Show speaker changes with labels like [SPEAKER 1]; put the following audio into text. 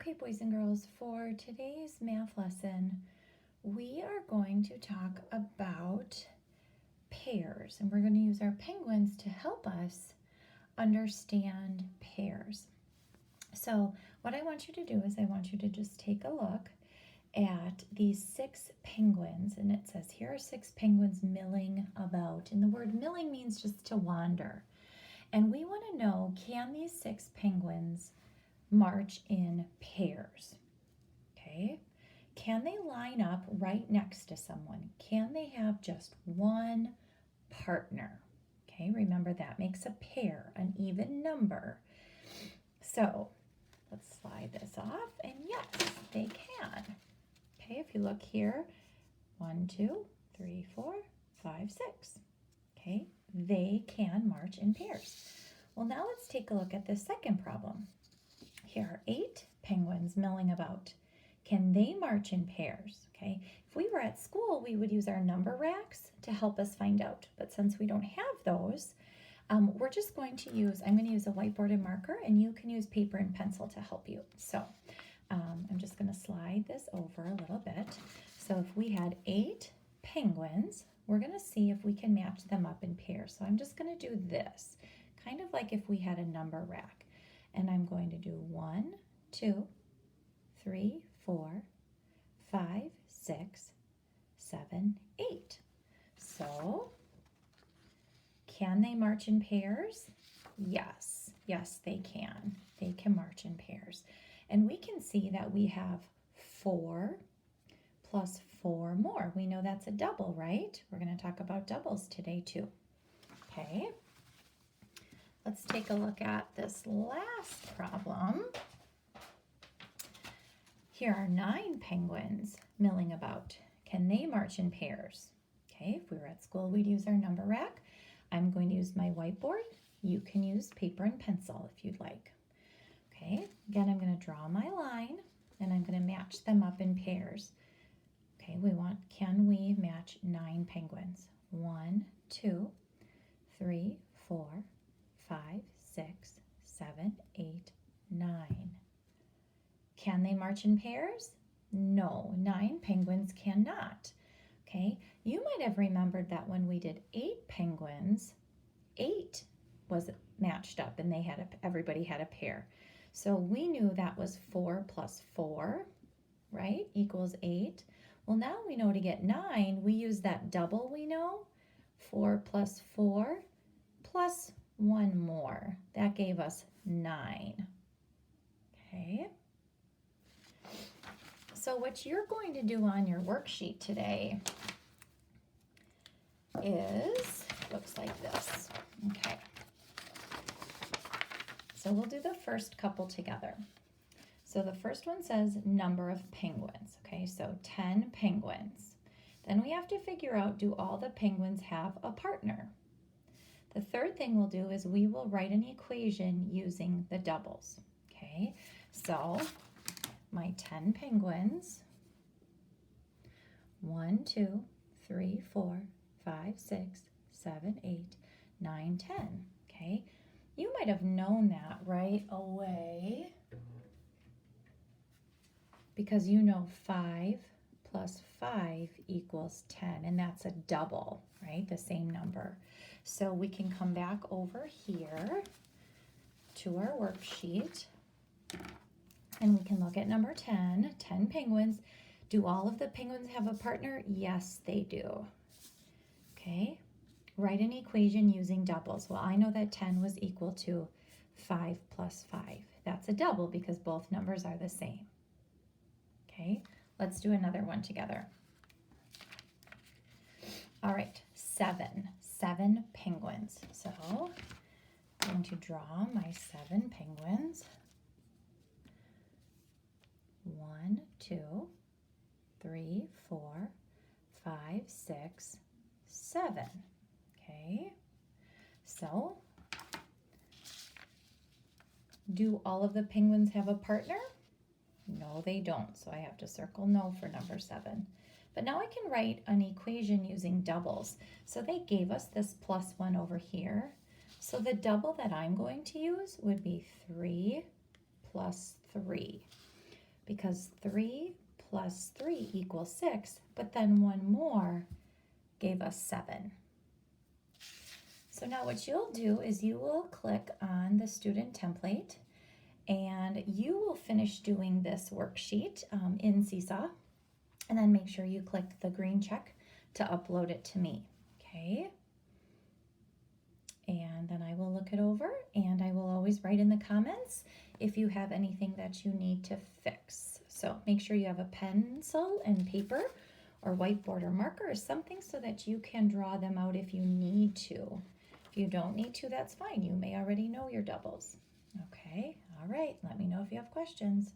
[SPEAKER 1] Okay, boys and girls, for today's math lesson, we are going to talk about pairs, and we're going to use our penguins to help us understand pairs. So what I want you to do is I want you to just take a look at these 6 penguins, and it says here are 6 penguins milling about, and the word milling means just to wander. And we want to know, can these 6 penguins march in pairs? Okay, can they line up right next to someone? Can they have just one partner? Okay, remember that makes a pair, an even number. So let's slide this off, and yes, they can. Okay, if you look here, 1, 2, 3, 4, 5, 6. Okay, they can march in pairs. Well, now let's take a look at the second problem. Here are 8 penguins milling about. Can they march in pairs? Okay, if we were at school, we would use our number racks to help us find out. But since we don't have those, we're just going to use, I'm going to use a whiteboard and marker, and you can use paper and pencil to help you. So I'm just going to slide this over a little bit. So if we had 8 penguins, we're going to see if we can match them up in pairs. So I'm just going to do this, kind of like if we had a number rack. And I'm going to do 1, 2, 3, 4, 5, 6, 7, 8. So, can they march in pairs? Yes, yes, they can. They can march in pairs. And we can see that we have 4 plus 4 more. We know that's a double, right? We're going to talk about doubles today too. Okay. Let's take a look at this last problem. Here are 9 penguins milling about. Can they march in pairs? Okay, if we were at school, we'd use our number rack. I'm going to use my whiteboard. You can use paper and pencil if you'd like. Okay, again, I'm going to draw my line, and I'm going to match them up in pairs. Okay, can we match 9 penguins? 1, 2, 3, 4, 5, 6, 7, 8, 9. Can they march in pairs? No, 9 penguins cannot. Okay, you might have remembered that when we did 8 penguins, 8 was matched up and everybody had a pair. So we knew that was 4 plus 4, right, equals 8. Well, now we know to get 9, we use that double we know, 4 plus 4 plus 1 more. That gave us 9. Okay. So what you're going to do on your worksheet today looks like this. Okay. So we'll do the first couple together. So the first one says number of penguins. Okay, so 10 penguins. Then we have to figure out, do all the penguins have a partner? The third thing we'll do is we will write an equation using the doubles. Okay, so my 10 penguins, 1, 2, 3, 4, 5, 6, 7, 8, 9, 10. Okay, you might have known that right away because you know 5 plus 5 equals 10, and that's a double, right? The same number. So we can come back over here to our worksheet, and we can look at number 10, 10 penguins. Do all of the penguins have a partner? Yes, they do. Okay, write an equation using doubles. Well, I know that 10 was equal to 5 plus 5. That's a double because both numbers are the same. Okay, let's do another one together. All right, 7 penguins. So I'm going to draw my 7 penguins. 1, 2, 3, 4, 5, 6, 7. Okay, so do all of the penguins have a partner? No, they don't, so I have to circle no for number 7. But now I can write an equation using doubles. So they gave us this plus 1 over here. So the double that I'm going to use would be 3 plus 3. because 3 plus 3 equals 6, but then one more gave us 7. So now what you'll do is you will click on the student template and you will finish doing this worksheet in Seesaw, and then make sure you click the green check to upload it to me, okay? And then I will look it over, and I will always write in the comments if you have anything that you need to fix. So make sure you have a pencil and paper or whiteboard or marker or something so that you can draw them out if you need to. If you don't need to, that's fine. You may already know your doubles. Okay, all right. Let me know if you have questions.